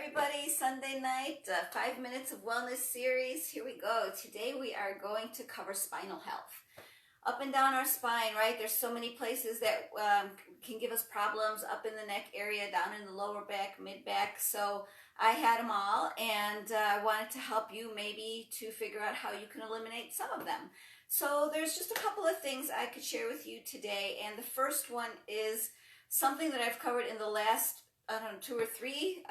everybody, Sunday night, 5 minutes of wellness series. Here we go. Today we are going to cover spinal health. Up and down our spine, right? There's so many places that can give us problems up in the neck area, down in the lower back, mid back. So I had them all, and I wanted to help you maybe to figure out how you can eliminate some of them. So there's just a couple of things I could share with you today, and the first one is something that I've covered in the last I don't know, 2 or 3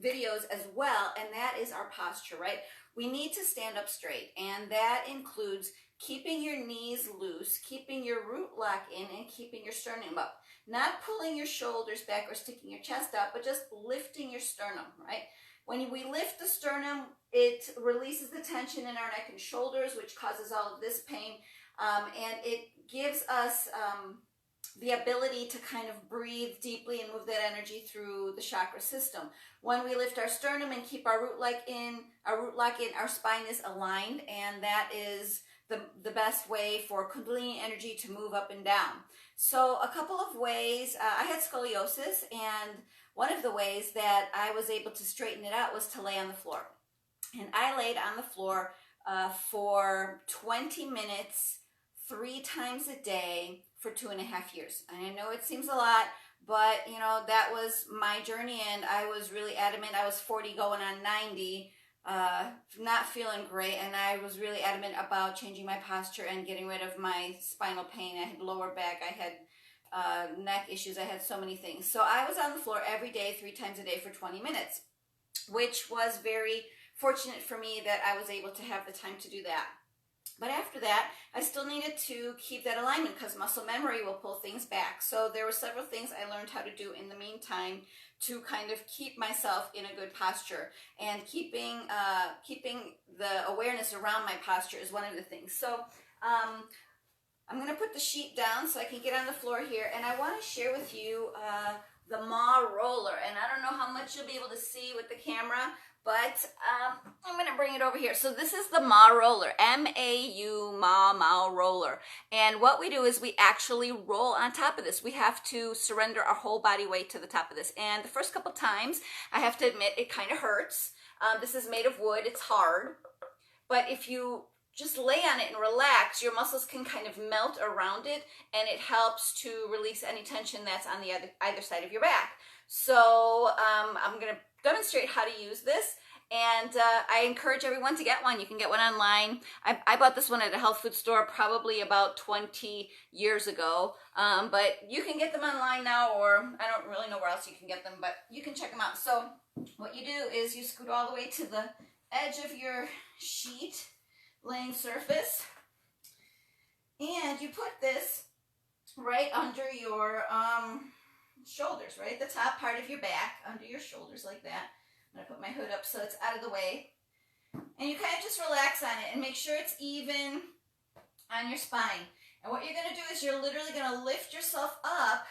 videos as well, and that is our posture, right? We need to stand up straight, and that includes keeping your knees loose, keeping your root lock in, and keeping your sternum up. Not pulling your shoulders back or sticking your chest out, but just lifting your sternum, right? When we lift the sternum, it releases the tension in our neck and shoulders, which causes all of this pain, and it gives us the ability to kind of breathe deeply and move that energy through the chakra system. When we lift our sternum and keep our root lock in, our spine is aligned, and that is the best way for Kundalini energy to move up and down. So a couple of ways, I had scoliosis, and one of the ways that I was able to straighten it out was to lay on the floor. And I laid on the floor for 20 minutes, 3 times a day, for 2.5 years. And I know it seems a lot, but you know, that was my journey, and I was really adamant. I was 40 going on 90, not feeling great, and I was really adamant about changing my posture and getting rid of my spinal pain. I had lower back, I had neck issues, I had so many things. So I was on the floor every day, 3 times a day for 20 minutes, which was very fortunate for me that I was able to have the time to do that. But after that, I still needed to keep that alignment because muscle memory will pull things back. So there were several things I learned how to do in the meantime to kind of keep myself in a good posture. And keeping the awareness around my posture is one of the things. So I'm going to put the sheet down so I can get on the floor here. And I want to share with you the Ma roller. And I don't know how much you'll be able to see with the camera, but I'm going to bring it over here. So this is the Ma roller, M-A-U, Ma roller. And what we do is we actually roll on top of this. We have to surrender our whole body weight to the top of this. And the first couple times, I have to admit, it kind of hurts. This is made of wood. It's hard. But if you just lay on it and relax, your muscles can kind of melt around it, and it helps to release any tension that's on the either side of your back. So I'm going to demonstrate how to use this, and I encourage everyone to get one. You can get one online. I bought this one at a health food store probably about 20 years ago, but you can get them online now, or I don't really know where else you can get them, but you can check them out. So what you do is you scoot all the way to the edge of your sheet laying surface, and you put this right under your shoulders, right at the top part of your back, under your shoulders like that. I'm going to put my hood up so it's out of the way. And you kind of just relax on it and make sure it's even on your spine. And what you're going to do is you're literally going to lift yourself up,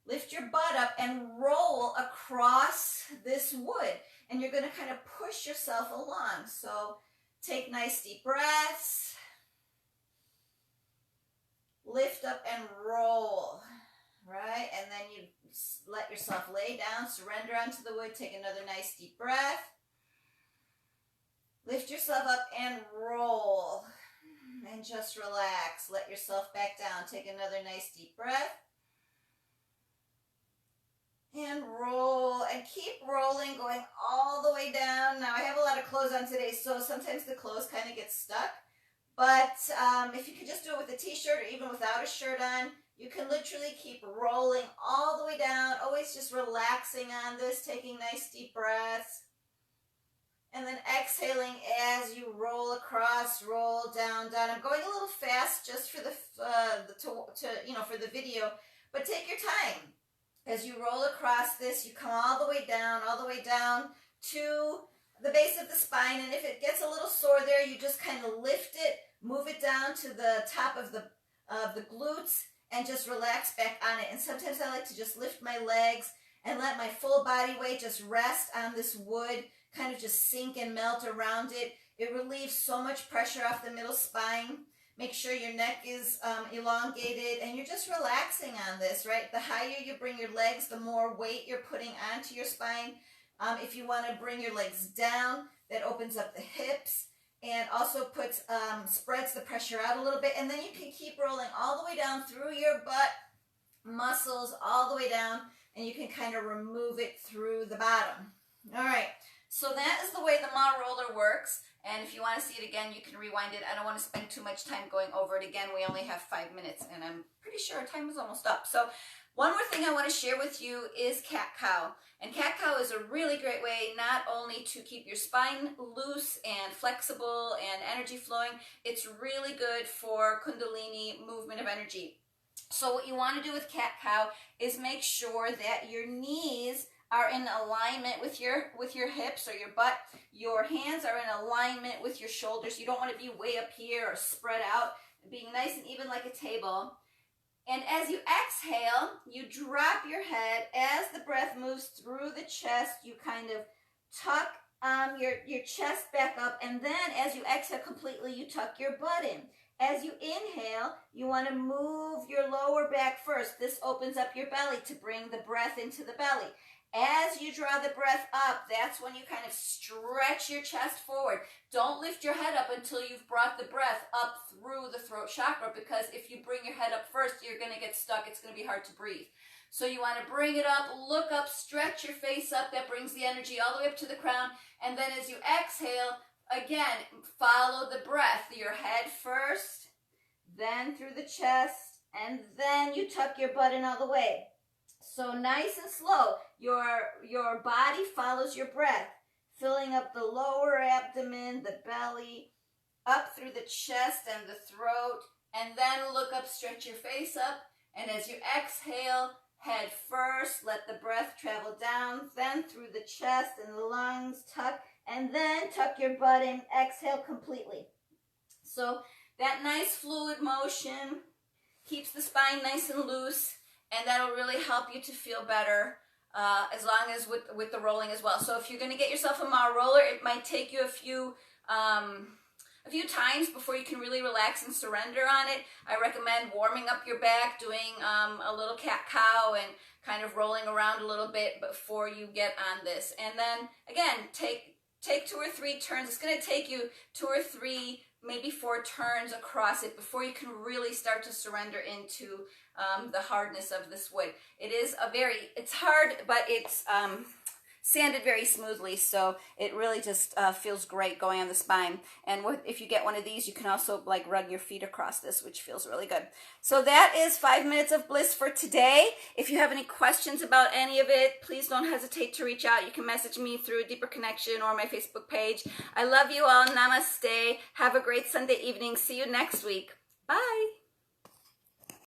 lift your butt up, and roll across this wood. And you're going to kind of push yourself along. So take nice deep breaths. Lift up and roll. Right? And then you let yourself lay down, surrender onto the wood, take another nice deep breath. Lift yourself up and roll. And just relax. Let yourself back down. Take another nice deep breath. And roll. And keep rolling, going all the way down. Now, I have a lot of clothes on today, so sometimes the clothes kind of get stuck. But if you could just do it with a t-shirt or even without a shirt on, you can literally keep rolling all the way down, always just relaxing on this, taking nice deep breaths. And then exhaling as you roll across, roll down, down. I'm going a little fast just for for the video, but take your time. As you roll across this, you come all the way down to the base of the spine. And if it gets a little sore there, you just kind of lift it, move it down to the top of the glutes, and just relax back on it. And sometimes I like to just lift my legs and let my full body weight just rest on this wood, kind of just sink and melt around it. It relieves so much pressure off the middle spine. Make sure your neck is elongated, and you're just relaxing on this, right? The higher you bring your legs, the more weight you're putting onto your spine. If you want to bring your legs down, that opens up the hips and also puts spreads the pressure out a little bit. And then you can keep rolling all the way down through your butt muscles, all the way down, and you can kind of remove it through the bottom. All right, so that is the way the Ma roller works. And if you want to see it again, you can rewind it. I don't want to spend too much time going over it again. We only have 5 minutes, and I'm pretty sure our time is almost up. So one more thing I want to share with you is cat-cow. And cat-cow is a really great way not only to keep your spine loose and flexible and energy flowing, it's really good for Kundalini movement of energy. So what you want to do with cat-cow is make sure that your knees are in alignment with your hips or your butt. Your hands are in alignment with your shoulders. You don't want to be way up here or spread out. Being nice and even like a table. And as you exhale, you drop your head. As the breath moves through the chest, you kind of tuck your chest back up. And then as you exhale completely, you tuck your butt in. As you inhale, you want to move your lower back first. This opens up your belly to bring the breath into the belly. As you draw the breath up, that's when you kind of stretch your chest forward. Don't lift your head up until you've brought the breath up through the throat chakra, because if you bring your head up first, you're going to get stuck. It's going to be hard to breathe. So you want to bring it up, look up, stretch your face up. That brings the energy all the way up to the crown. And then as you exhale, again, follow the breath. Your head first, then through the chest, and then you tuck your butt in all the way. So nice and slow. Your body follows your breath, filling up the lower abdomen, the belly, up through the chest and the throat, and then look up, stretch your face up, and as you exhale, head first, let the breath travel down, then through the chest and the lungs, tuck, and then tuck your butt in, exhale completely. So that nice fluid motion keeps the spine nice and loose, and that'll really help you to feel better, as long as with the rolling as well. So if you're going to get yourself a Ma roller, it might take you a few times before you can really relax and surrender on it. I recommend warming up your back, doing a little cat-cow and kind of rolling around a little bit before you get on this. And then again, take 2 or 3 turns. It's going to take you 2 or 3, maybe 4 turns across it before you can really start to surrender into the hardness of this wood. It's hard, but it's sanded very smoothly, so it really just feels great going on the spine. And if you get one of these, you can also like run your feet across this, which feels really good. So that is 5 minutes of bliss for today. If you have any questions about any of it, please don't hesitate to reach out. You can message me through a Deeper Connection or my Facebook page. I love you all. Namaste. Have a great Sunday evening. See you next week. Bye.